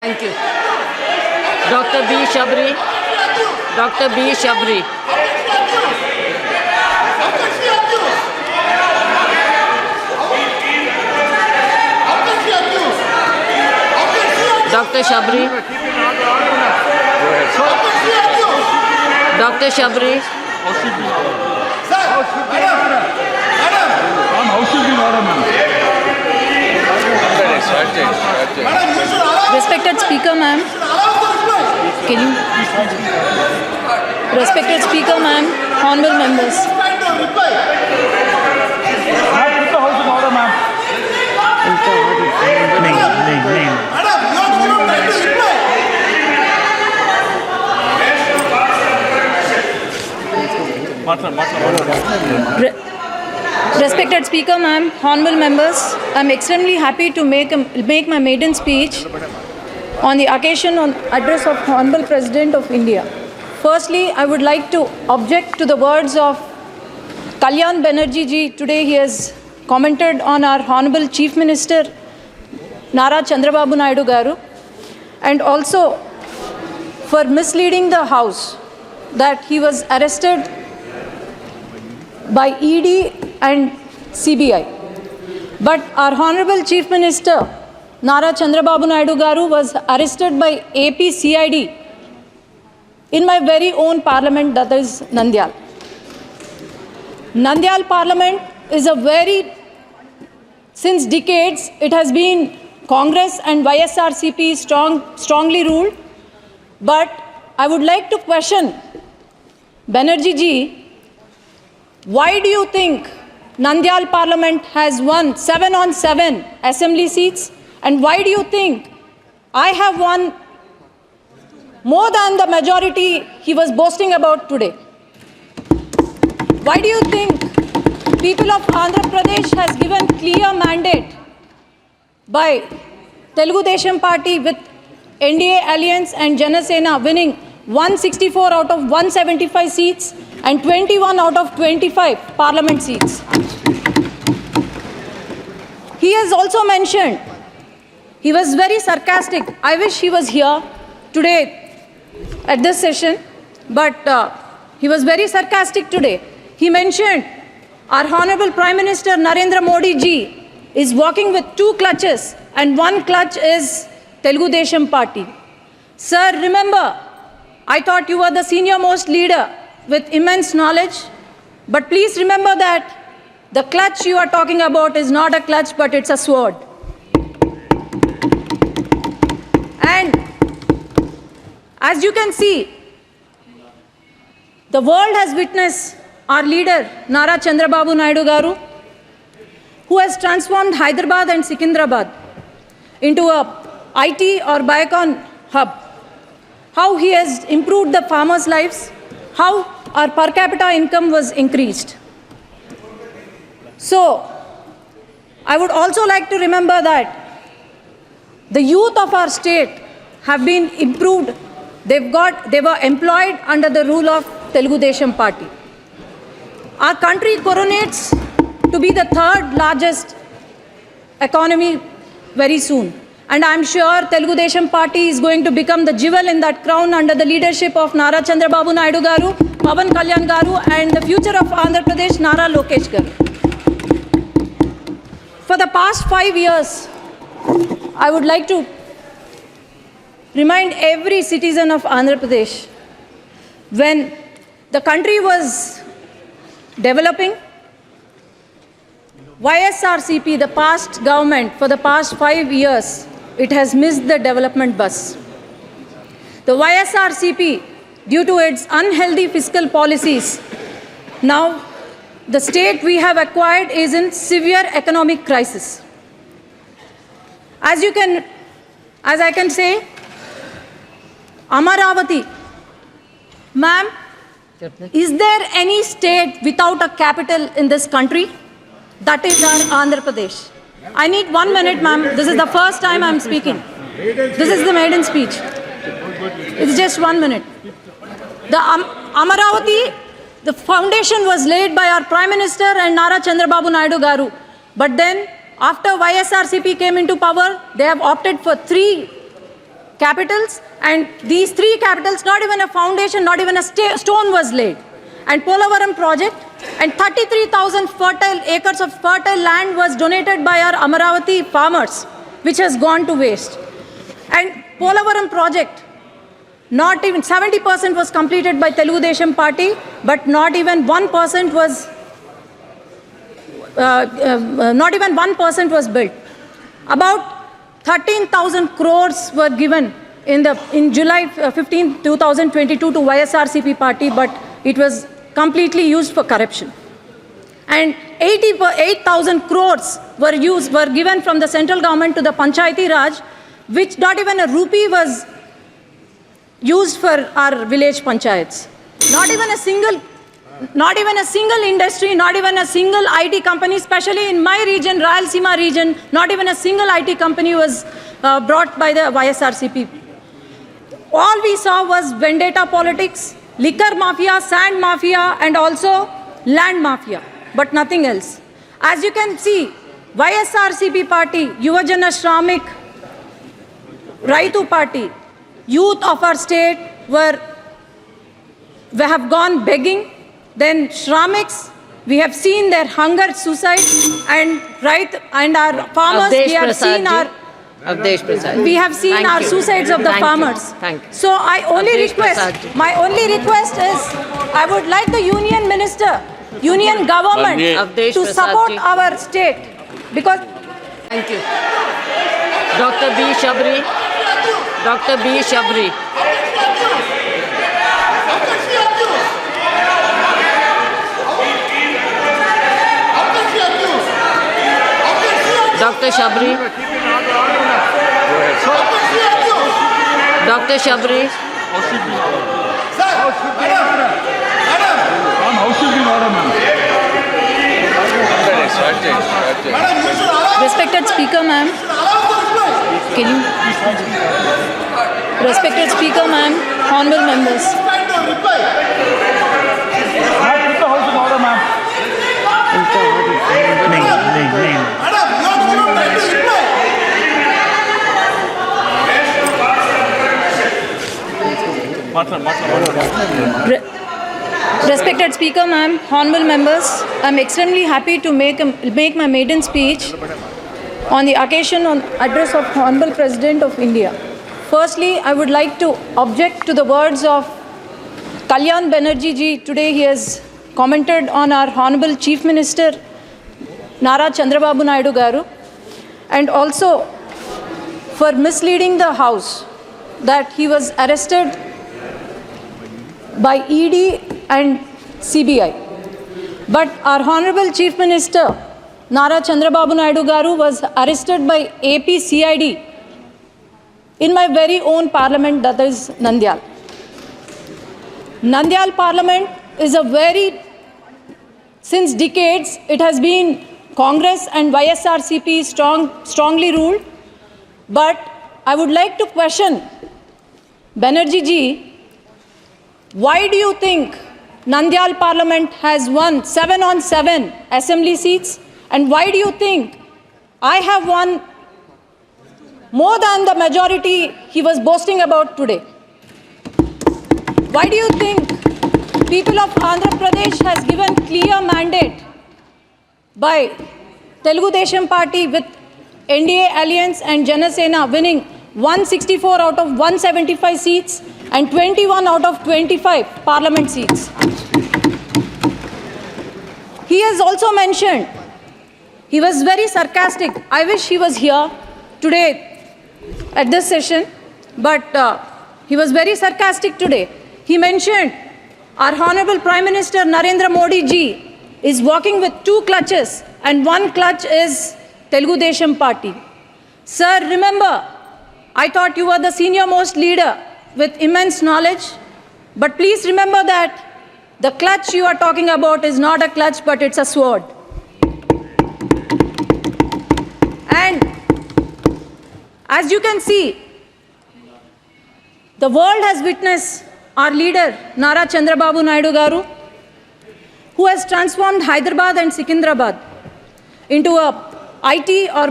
Thank you. Dr. B. Shabri. Dr. B. Shabri. Dr. Shabri. Dr. Shabri. Respected Speaker, ma'am. Can you? Respected Speaker, ma'am. Honorable members. Respected Speaker, ma'am, honorable members, I'm extremely happy to make my maiden speech on the occasion on address of Honorable President of India. Firstly, I would like to object to the words of Kalyan Banerjee ji. Today he has commented on our Honorable Chief Minister Nara Chandrababu Naidu Garu, and also for misleading the House that he was arrested by ED and CBI. But our Honorable Chief Minister Nara Chandrababu Naidu Garu was arrested by AP CID in my very own parliament, that is Nandyal. Nandyal parliament is since decades, it has been Congress and YSRCP strongly ruled. But I would like to question Banerjee ji, why do you think Nandyal Parliament has won 7 on 7 assembly seats? And why do you think I have won more than the majority he was boasting about today? Why do you think people of Andhra Pradesh has given clear mandate by Telugu Desam Party with NDA Alliance and Janasena winning 164 out of 175 seats and 21 out of 25 parliament seats? He has also mentioned, he was very sarcastic. I wish he was here today at this session, but he was very sarcastic today. He mentioned our Honorable Prime Minister Narendra Modi ji is walking with 2 clutches, and 1 clutch is Telugu Desam Party. Sir, remember, I thought you were the senior most leader with immense knowledge, but please remember that the clutch you are talking about is not a clutch, but it's a sword. And as you can see, the world has witnessed our leader Nara Chandrababu Naidu Garu, who has transformed Hyderabad and Secunderabad into a IT or Biocon hub. How he has improved the farmers' lives, how our per capita income was increased. So, I would also like to remember that the youth of our state have been improved. They were employed under the rule of Telugu Desam Party. Our country coronates to be the 3rd largest economy very soon. And I'm sure Telugu Desam Party is going to become the jewel in that crown under the leadership of Nara Chandrababu Naidu Garu, Pawan Kalyan Garu, and the future of Andhra Pradesh, Nara Lokesh Garu. For the past 5 years, I would like to remind every citizen of Andhra Pradesh, when the country was developing, YSRCP, the past government, for the past 5 years, it has missed the development bus. The YSRCP, due to its unhealthy fiscal policies, now the state we have acquired is in severe economic crisis. As I can say, Amaravati, ma'am, is there any state without a capital in this country? That is our Andhra Pradesh. I need 1 minute, ma'am. This is the first time I'm speaking. This is the maiden speech. It's just 1 minute. The Amaravati, the foundation was laid by our Prime Minister and Nara Chandrababu Naidu Garu. But then, after YSRCP came into power, they have opted for 3 capitals, and these 3 capitals, not even a foundation, not even a stone was laid. And Polavaram project, and 33,000 fertile acres of fertile land was donated by our Amaravati farmers, which has gone to waste. And Polavaram project, not even 70% was completed by Telugu Desam Party, but not even 1% was built. About 13,000 crores were given in July 15, 2022 to YSRCP party, but it was completely used for corruption. And 8,000 crores were given from the central government to the Panchayati Raj, which not even a rupee was used for our village panchayats. Not even a single industry, not even a single IT company, especially in my region, Rayalaseema region, not even a single IT company was brought by the YSRCP. All we saw was vendetta politics, liquor mafia, sand mafia, and also land mafia, but nothing else. As you can see, YSRCP party, Yuvajana Shramik, Raitu party, youth of our state have gone begging. Then Shramiks, we have seen their hunger, suicide, and our farmers, we have seen our suicides of the farmers. Thank you. So my only request is, I would like the union minister, union government to support our state, because. Thank you. Dr. B. Shabri. Dr. B. Shabri. Dr. Shabri. Dr. Shabri. Respected Speaker, ma'am. Respected Speaker, ma'am, honorable members. Respected Speaker, ma'am, honorable members, I'm extremely happy to make my maiden speech on the occasion on address of Honorable President of India. Firstly, I would like to object to the words of Kalyan Banerjee ji. Today he has commented on our Honorable Chief Minister Nara Chandrababu Naidu Garu, and also for misleading the House that he was arrested by ED and CBI. But our Honorable Chief Minister Nara Chandrababu Naidu Garu was arrested by AP CID in my very own parliament, that is Nandyal. Nandyal parliament is since decades, it has been Congress and YSRCP strongly ruled. But I would like to question Banerjee ji, why do you think Nandyal parliament has won 7 on 7 assembly seats? And why do you think I have won more than the majority he was boasting about today? Why do you think people of Andhra Pradesh has given clear mandate by Telugu Desam Party with NDA Alliance and Janasena winning 164 out of 175 seats and 21 out of 25 parliament seats? He has also mentioned, he was very sarcastic. I wish he was here today at this session, but he was very sarcastic today. He mentioned our Honorable Prime Minister Narendra Modi ji is walking with 2 clutches, and 1 clutch is Telugu Desam Party. Sir, remember, I thought you were the senior most leader with immense knowledge, but please remember that the clutch you are talking about is not a clutch, but it's a sword. And as you can see, the world has witnessed our leader Nara Chandrababu Naidu Garu, who has transformed Hyderabad and Secunderabad into a IT or